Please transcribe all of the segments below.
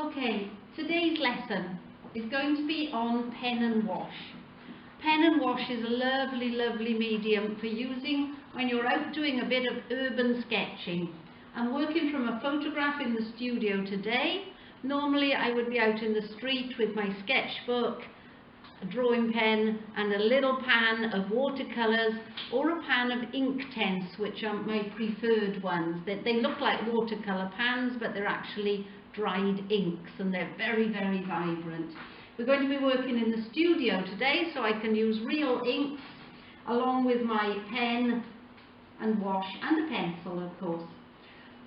Okay, today's lesson is going to be on pen and wash. Pen and wash is a lovely, lovely medium for using when you're out doing a bit of urban sketching. I'm working from a photograph in the studio today. Normally I would be out in the street with my sketchbook, a drawing pen and a little pan of watercolours or a pan of Inktense, which are my preferred ones. They look like watercolour pans, but they're actually dried inks and they're very, very vibrant. We're going to be working in the studio today, so I can use real inks along with my pen and wash and a pencil, of course.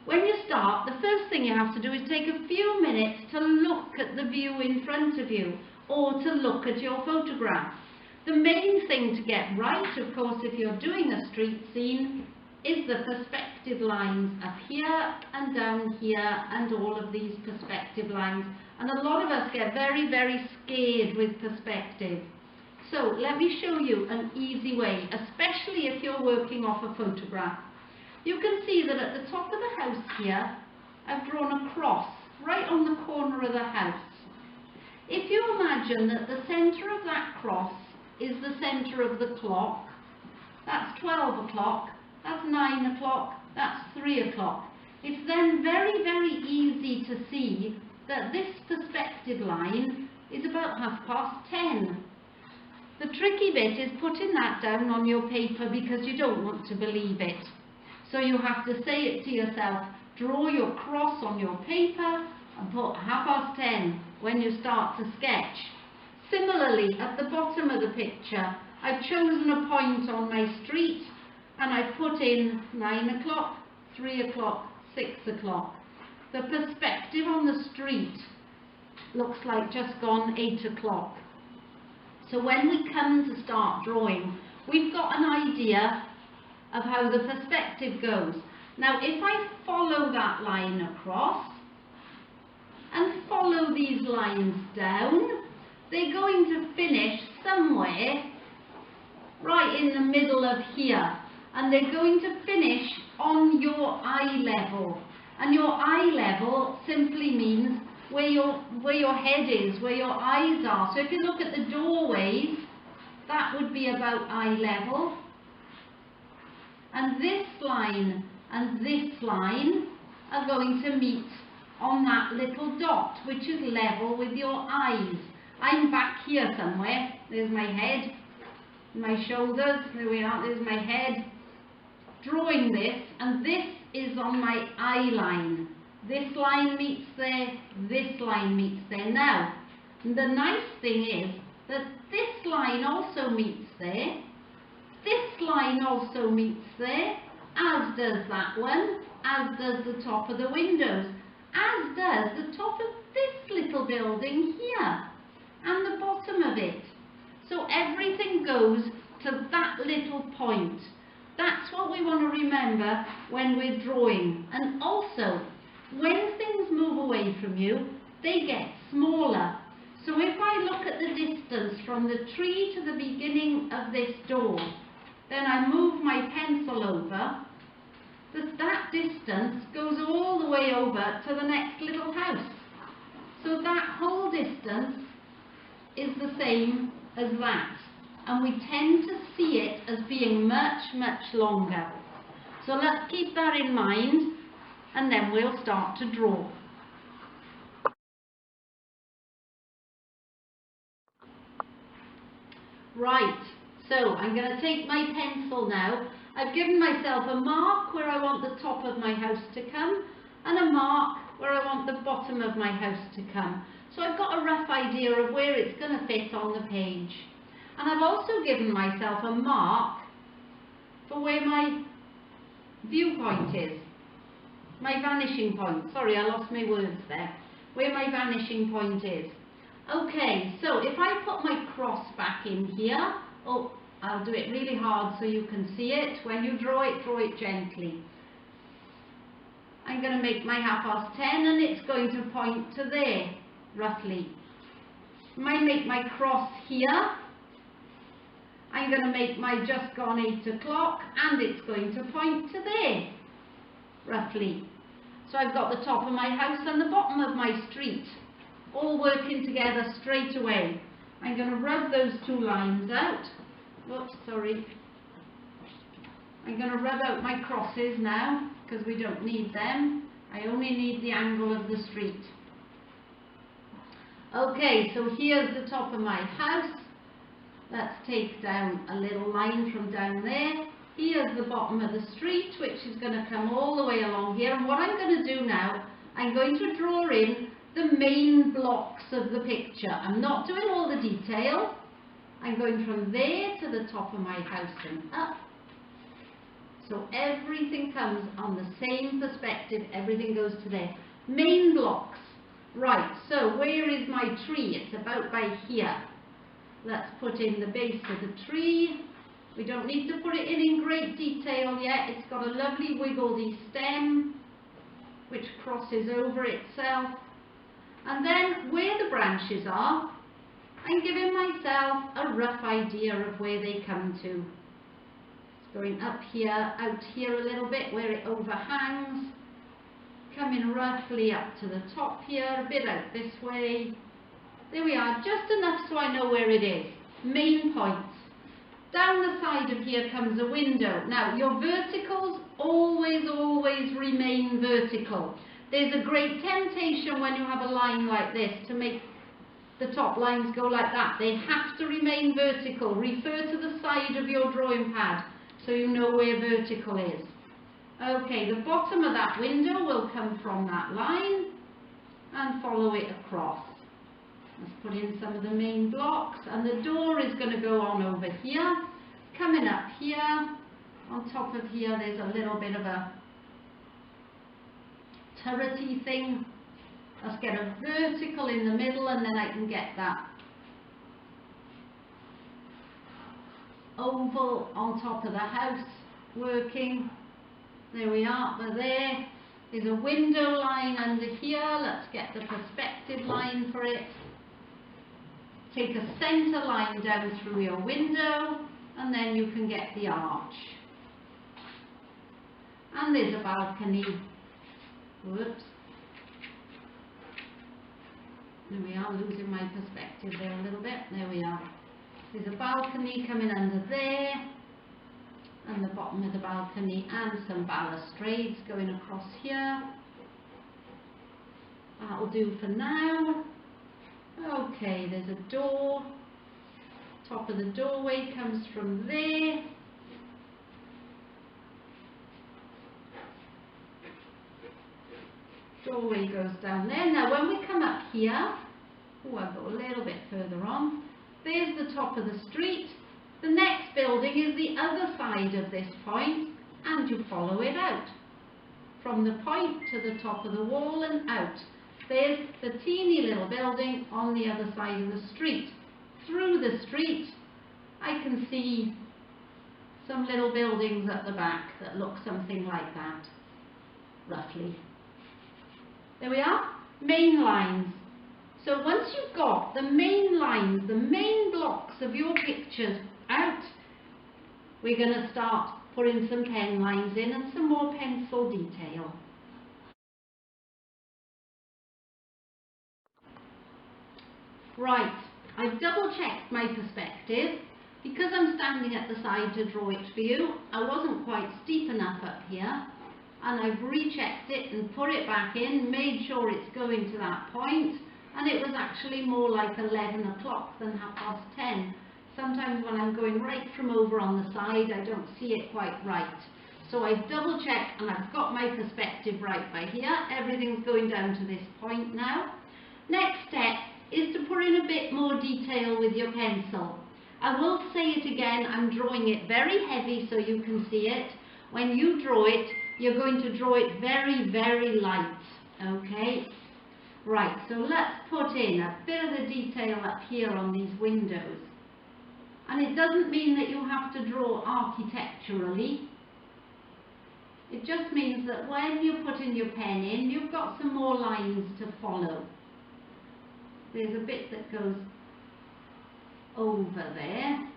When you start, the first thing you have to do is take a few minutes to look at the view in front of you or to look at your photograph. The main thing to get right, of course, if you're doing a street scene, is the perspective lines up here and down here and all of these perspective lines. And a lot of us get very, very scared with perspective. So let me show you an easy way, especially if you're working off a photograph. You can see that at the top of the house here, I've drawn a cross right on the corner of the house. If you imagine that the centre of that cross is the centre of the clock, that's 12 o'clock, that's 9 o'clock, that's 3 o'clock. It's then very, very easy to see that this perspective line is about 10:30. The tricky bit is putting that down on your paper because you don't want to believe it. So you have to say it to yourself, draw your cross on your paper and put 10:30 when you start to sketch. Similarly, at the bottom of the picture, I've chosen a point on my street and I've put in 9 o'clock, 3 o'clock, 6 o'clock. The perspective on the street looks like just gone 8 o'clock. So when we come to start drawing, we've got an idea of how the perspective goes. Now, if I follow that line across and follow these lines down, they're going to finish somewhere right in the middle of here. And they're going to finish on your eye level. And your eye level simply means where your head is, where your eyes are. So if you look at the doorways, that would be about eye level. And this line and this line are going to meet on that little dot, which is level with your eyes. I'm back here somewhere. There's my head, my shoulders, there we are, there's my head. Drawing this, and this is on my eye line. This line meets there, this line meets there. Now, the nice thing is that this line also meets there, this line also meets there, as does that one, as does the top of the windows, as does the top of this little building here, and the bottom of it. So everything goes to that little point. That's what we want to remember when we're drawing. And also, when things move away from you, they get smaller. So if I look at the distance from the tree to the beginning of this door, then I move my pencil over, that distance goes all the way over to the next little house. So that whole distance is the same as that. And we tend to see it as being much, much longer. So let's keep that in mind, and then we'll start to draw. Right, so I'm going to take my pencil now. I've given myself a mark where I want the top of my house to come, and a mark where I want the bottom of my house to come. So I've got a rough idea of where it's going to fit on the page. And I've also given myself a mark for where my viewpoint is, my vanishing point. Sorry, I lost my words there. Where my vanishing point is. Okay, so if I put my cross back in here, oh, I'll do it really hard so you can see it. When you draw it gently. I'm going to make my 10:30 and it's going to point to there, roughly. I might make my cross here. I'm going to make my just gone 8 o'clock and it's going to point to there, roughly. So I've got the top of my house and the bottom of my street. all working together straight away. I'm going to rub those two lines out. Oops, sorry. I'm going to rub out my crosses now because we don't need them. I only need the angle of the street. Okay, so here's the top of my house. Let's take down a little line from down there. Here's the bottom of the street, which is going to come all the way along here. And what I'm going to do now, I'm going to draw in the main blocks of the picture. I'm not doing all the detail. I'm going from there to the top of my house and up. So everything comes on the same perspective. Everything goes to there. Main blocks. Right, so where is my tree? It's about by here. Let's put in the base of the tree. We don't need to put it in great detail yet. It's got a lovely wiggledy stem which crosses over itself. And then where the branches are, I'm giving myself a rough idea of where they come to. It's going up here, out here a little bit where it overhangs, coming roughly up to the top here, a bit out this way. There we are, just enough so I know where it is. Main points. Down the side of here comes a window. Now, your verticals always remain vertical. There's a great temptation when you have a line like this to make the top lines go like that. They have to remain vertical. Refer to the side of your drawing pad so you know where vertical is. Okay, the bottom of that window will come from that line and follow it across. Let's put in some of the main blocks, and the door is going to go on over here. Coming up here, on top of here there's a little bit of a turrety thing. Let's get a vertical in the middle and then I can get that oval on top of the house working. There we are, we're there. There's a window line under here. Let's get the perspective line for it. Take a centre line down through your window and then you can get the arch. And there's a balcony. Whoops. There we are, losing my perspective there a little bit. There we are. There's a balcony coming under there, and the bottom of the balcony, and some balustrades going across here. That'll do for now. Okay, there's a door. Top of the doorway comes from there. Doorway goes down there. Now when we come up here, oh, I'll go a little bit further on. There's the top of the street. The next building is the other side of this point, and you follow it out. From the point to the top of the wall and out. There's the teeny little building on the other side of the street. Through the street, I can see some little buildings at the back that look something like that, roughly. There we are, main lines. So once you've got the main lines, the main blocks of your pictures out, we're going to start putting some pen lines in and some more pencil detail. Right, I've double checked my perspective. Because I'm standing at the side to draw it for you, I wasn't quite steep enough up here. And I've rechecked it and put it back in, made sure it's going to that point, and it was actually more like 11 o'clock than 10:30. Sometimes when I'm going right from over on the side, I don't see it quite right. So I've double checked and I've got my perspective right by here. Everything's going down to this point now. Next step is to put in a bit more detail with your pencil. I will say it again, I'm drawing it very heavy so you can see it. When you draw it, you're going to draw it very light, okay? Right, so let's put in a bit of the detail up here on these windows. And it doesn't mean that you have to draw architecturally. It just means that when you're putting your pen in, you've got some more lines to follow. There's a bit that goes over there.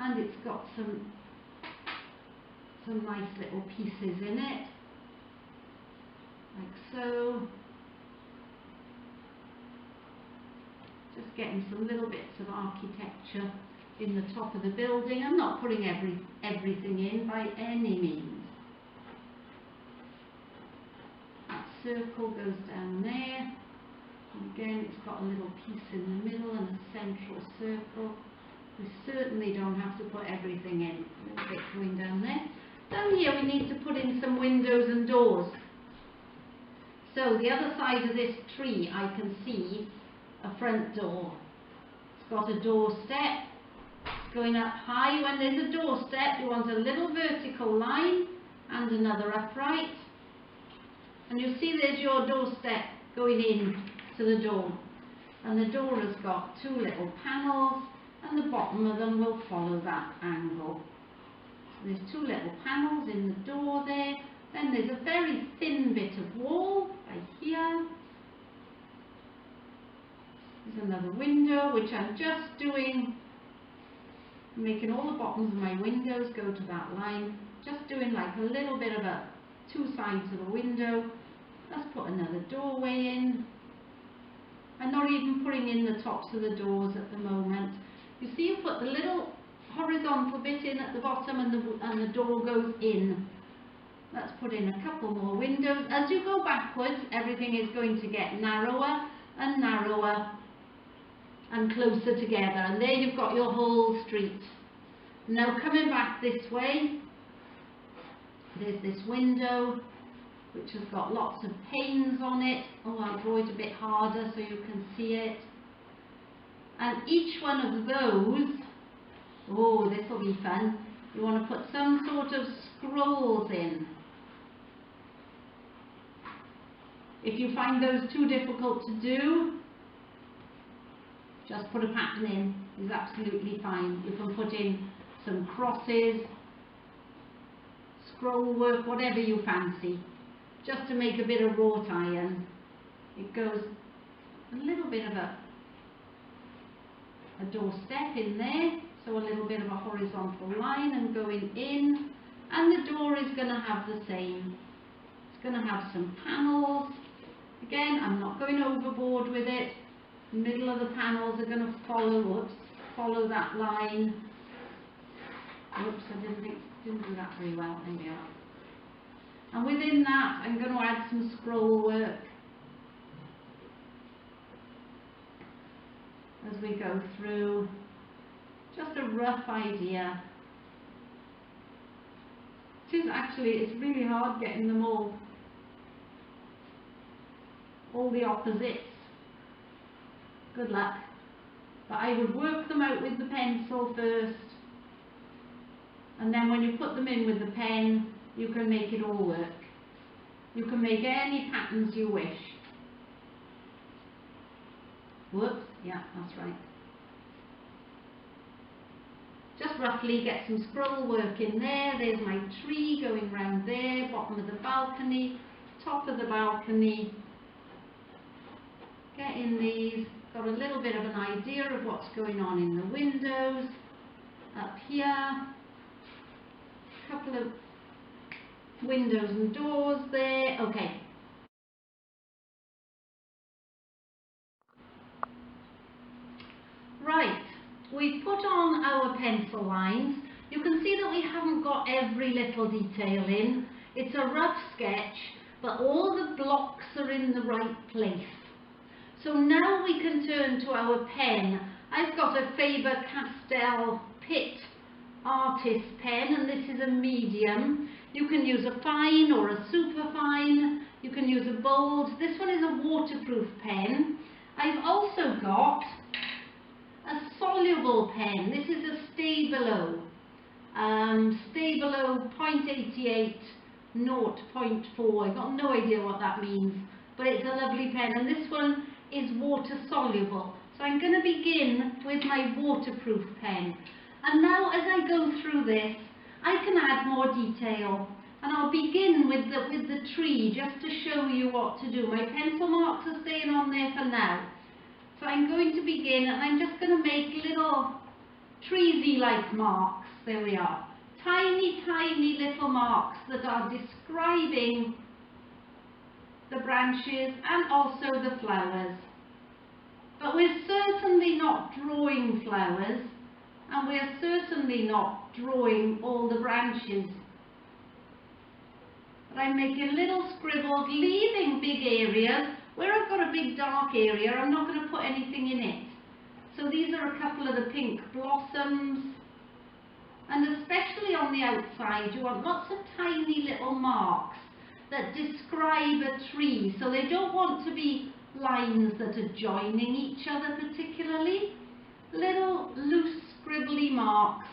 And it's got some nice little pieces in it, like so. Just getting some little bits of architecture in the top of the building. I'm not putting everything in by any means. That circle goes down there. And again, it's got a little piece in the middle and a central circle. We certainly don't have to put everything in. A little bit going down there. Down here we need to put in some windows and doors. So the other side of this tree I can see a front door. It's got a doorstep. It's going up high. When there's a doorstep you want a little vertical line and another upright. And you'll see there's your doorstep going in to the door. And the door has got two little panels and the bottom of them will follow that angle. So there's two little panels in the door there. Then there's a very thin bit of wall right here. There's another window which I'm just doing, making all the bottoms of my windows go to that line. Just doing like a little bit of a two sides of a window. Let's put another doorway in. I'm not even putting in the tops of the doors at the moment. You see, you put the little horizontal bit in at the bottom and the door goes in. Let's put in a couple more windows. As you go backwards, everything is going to get narrower and narrower and closer together. And there you've got your whole street. Now coming back this way, there's this window which has got lots of panes on it. Oh, I'll draw it a bit harder so you can see it. And each one of those, oh, this will be fun. You want to put some sort of scrolls in. If you find those too difficult to do, just put a pattern in. It's absolutely fine. You can put in some crosses, scroll work, whatever you fancy, just to make a bit of wrought iron. It goes a little bit of a doorstep in there, so a little bit of a horizontal line and going in, and the door is going to have the same. It's going to have some panels. Again, I'm not going overboard with it. The middle of the panels are going to follow that line. Oops, I didn't do that very well. There we are. And within that, I'm going to add some scroll work as we go through. Just a rough idea. It's really hard getting them all the opposites. Good luck. But I would work them out with the pencil first, and then when you put them in with the pen, you can make it all work. You can make any patterns you wish. Whoops, yeah, that's right. Just roughly get some scroll work in there. There's my tree going round there, bottom of the balcony, top of the balcony. Get in these, got a little bit of an idea of what's going on in the windows. Up here, a couple of windows and doors there. Okay. Right, we've put on our pencil lines. You can see that we haven't got every little detail in. It's a rough sketch, but all the blocks are in the right place. So now we can turn to our pen. I've got a Faber-Castell Pitt Artist pen, and this is a medium. You can use a fine or a superfine. You can use a bold. This one is a waterproof pen. I've also got a soluble pen. This is a Stabilo. Stabilo 0.88, 0.4. I've got no idea what that means, but it's a lovely pen, and this one is water soluble. So I'm going to begin with my waterproof pen, and now as I go through this I can add more detail, and I'll begin with the tree just to show you what to do. My pencil marks are staying on there for now, so I'm going to begin, and I'm just going to make little treesy like marks. There we are, tiny little marks that are describing the branches and also the flowers. But we're certainly not drawing flowers, and we're certainly not drawing all the branches. But I'm making little scribbles, leaving big areas. Where I've got a big dark area, I'm not going to put anything in it. So these are a couple of the pink blossoms. And especially on the outside, you want lots of tiny little marks that describe a tree. So they don't want to be lines that are joining each other particularly. Little loose scribbly marks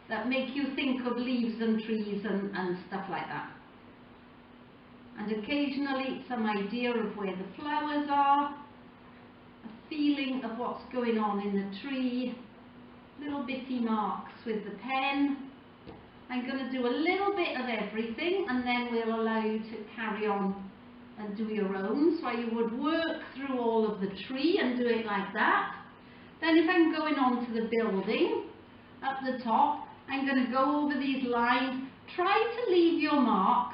that make you think of leaves and trees and stuff like that. And occasionally some idea of where the flowers are, a feeling of what's going on in the tree, little bitty marks with the pen. I'm going to do a little bit of everything, and then we'll allow you to carry on and do your own. So you would work through all of the tree and do it like that. Then if I'm going on to the building, up the top, I'm going to go over these lines. Try to leave your marks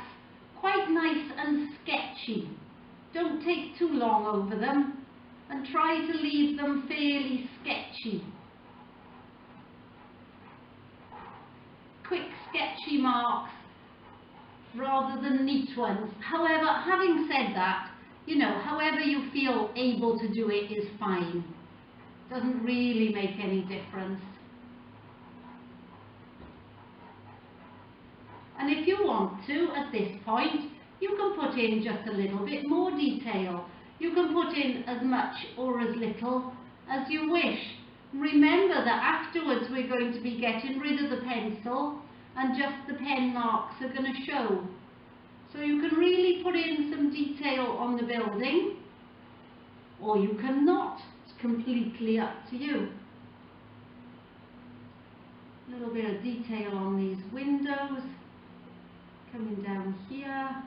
quite nice and sketchy. Don't take too long over them, and try to leave them fairly sketchy. Quick sketchy marks rather than neat ones. However, having said that, you know, however you feel able to do it is fine. Doesn't really make any difference. And if you want to, at this point, you can put in just a little bit more detail. You can put in as much or as little as you wish. Remember that afterwards we're going to be getting rid of the pencil and just the pen marks are going to show. So you can really put in some detail on the building, or you can not. It's completely up to you. A little bit of detail on these windows, coming down here.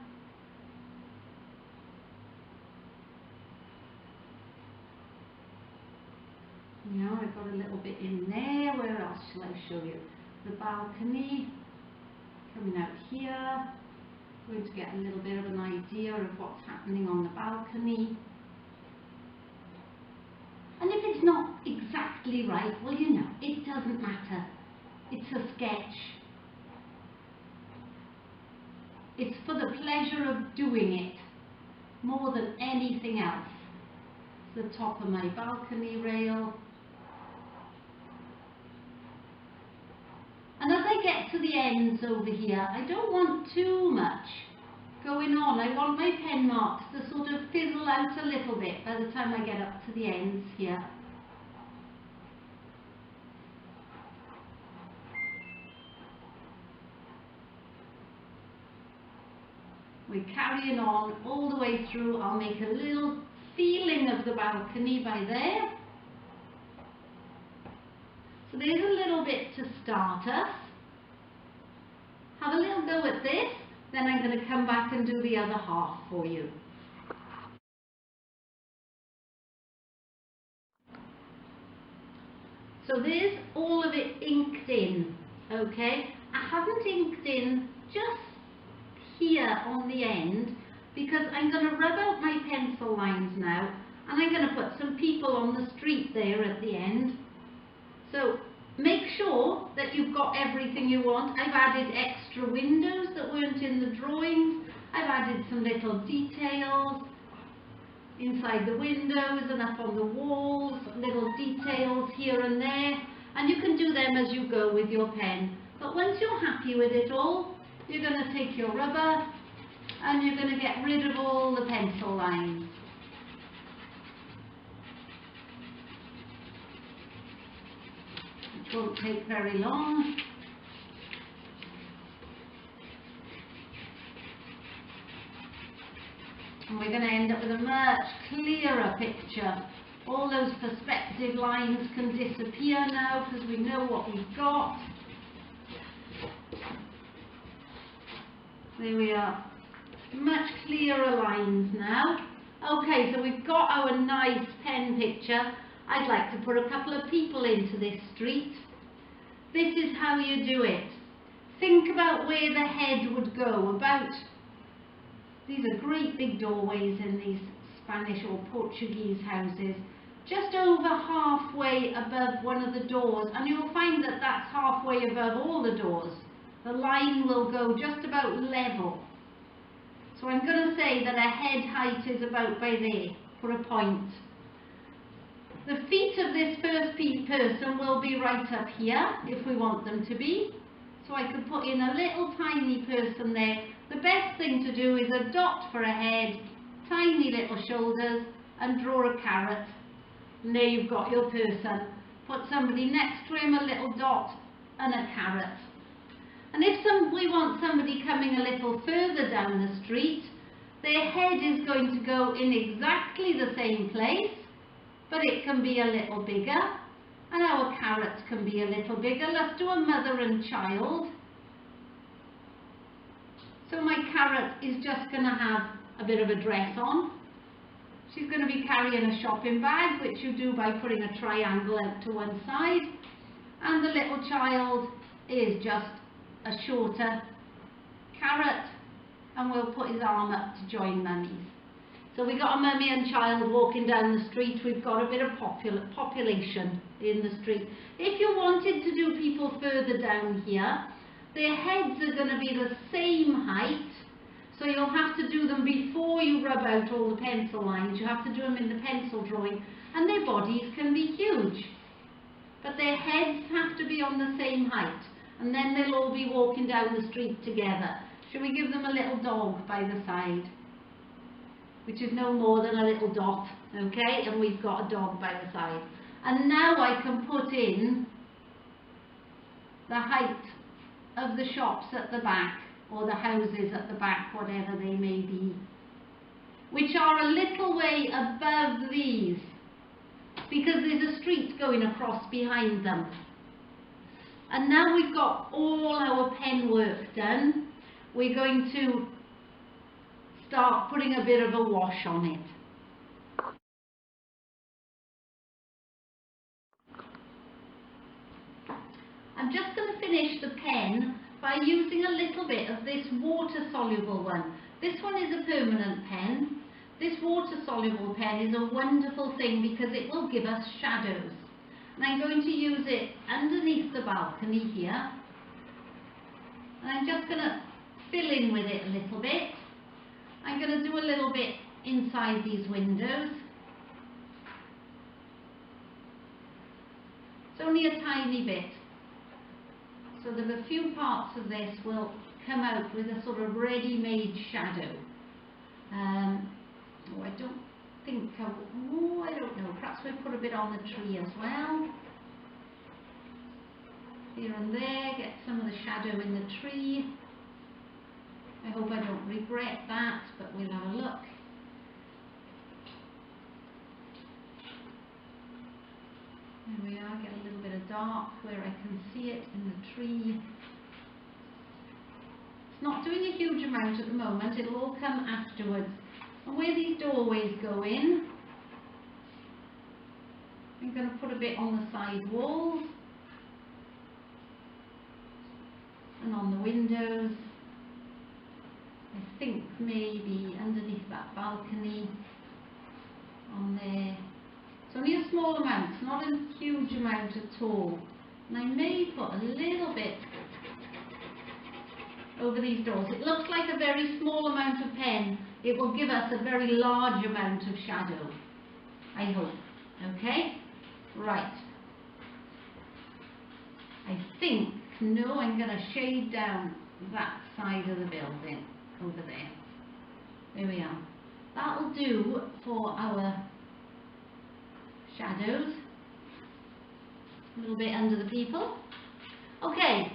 Now I've got a little bit in there. Where else shall I show you? The balcony, coming out here. Going to get a little bit of an idea of what's happening on the balcony. And if it's not exactly right, well, you know, it doesn't matter. It's a sketch. It's for the pleasure of doing it more than anything else. It's the top of my balcony rail. And as I get to the ends over here, I don't want too much going on. I want my pen marks to sort of fizzle out a little bit by the time I get up to the ends here. We're carrying on all the way through. I'll make a little ceiling of the balcony by there. So there's a little bit to start us. Have a little go at this, then I'm going to come back and do the other half for you. So there's all of it inked in, okay? I haven't inked in just here on the end because I'm going to rub out my pencil lines now, and I'm going to put some people on the street there at the end. So make sure that you've got everything you want. I've added extra windows that weren't in the drawings. I've added some little details inside the windows and up on the walls, little details here and there, and you can do them as you go with your pen. But once you're happy with it all, you're going to take your rubber and you're going to get rid of all the pencil lines. Which won't take very long. And we're going to end up with a much clearer picture. All those perspective lines can disappear now because we know what we've got. There we are. Much clearer lines now. Okay, so we've got our nice pen picture. I'd like to put a couple of people into this street. This is how you do it. Think about where the head would go. These are great big doorways in these Spanish or Portuguese houses, just over halfway above one of the doors, and you'll find that that's halfway above all the doors. The line will go just about level. So I'm going to say that a head height is about by there for a point. The feet of this first person will be right up here if we want them to be. So I could put in a little tiny person there. The best thing to do is a dot for a head, tiny little shoulders, and draw a carrot. And there you've got your person. Put somebody next to him, a little dot and a carrot. And if we want somebody coming a little further down the street, their head is going to go in exactly the same place, but it can be a little bigger, and our carrot can be a little bigger. Let's do a mother and child. So my carrot is just going to have a bit of a dress on. She's going to be carrying a shopping bag, which you do by putting a triangle out to one side. And the little child is just a shorter carrot, and we'll put his arm up to join mummies. So we've got a mummy and child walking down the street. We've got a bit of population in the street. If you wanted to do people further down here, their heads are going to be the same height. So you'll have to do them before you rub out all the pencil lines. You have to do them in the pencil drawing, and their bodies can be huge. But their heads have to be on the same height, and then they'll all be walking down the street together. Shall we give them a little dog by the side? Which is no more than a little dot, okay? And we've got a dog by the side. And now I can put in the height of the shops at the back, or the houses at the back, whatever they may be, which are a little way above these, because there's a street going across behind them. And now we've got all our pen work done, we're going to start putting a bit of a wash on it. I'm just going to finish the pen by using a little bit of this water-soluble one. This one is a permanent pen. This water-soluble pen is a wonderful thing because it will give us shadows. And I'm going to use it underneath the balcony here. And I'm just going to fill in with it a little bit. I'm going to do a little bit inside these windows. It's only a tiny bit, so that a few parts of this will come out with a sort of ready-made shadow. Oh, I don't think, I don't know, perhaps we'll put a bit on the tree as well. Here and there, get some of the shadow in the tree. I hope I don't regret that, but we'll have a look. There we are, get a little bit of dark where I can see it in the tree. It's not doing a huge amount at the moment, it'll all come afterwards. And where these doorways go in, I'm going to put a bit on the side walls and on the windows. I think maybe underneath that balcony, on there. It's only a small amount, it's not a huge amount at all. And I may put a little bit over these doors. It looks like a very small amount of pen. It will give us a very large amount of shadow, I hope. Okay? Right. I think, no, I'm going to shade down that side of the building. Over there. There we are. That'll do for our shadows. A little bit under the people. Okay,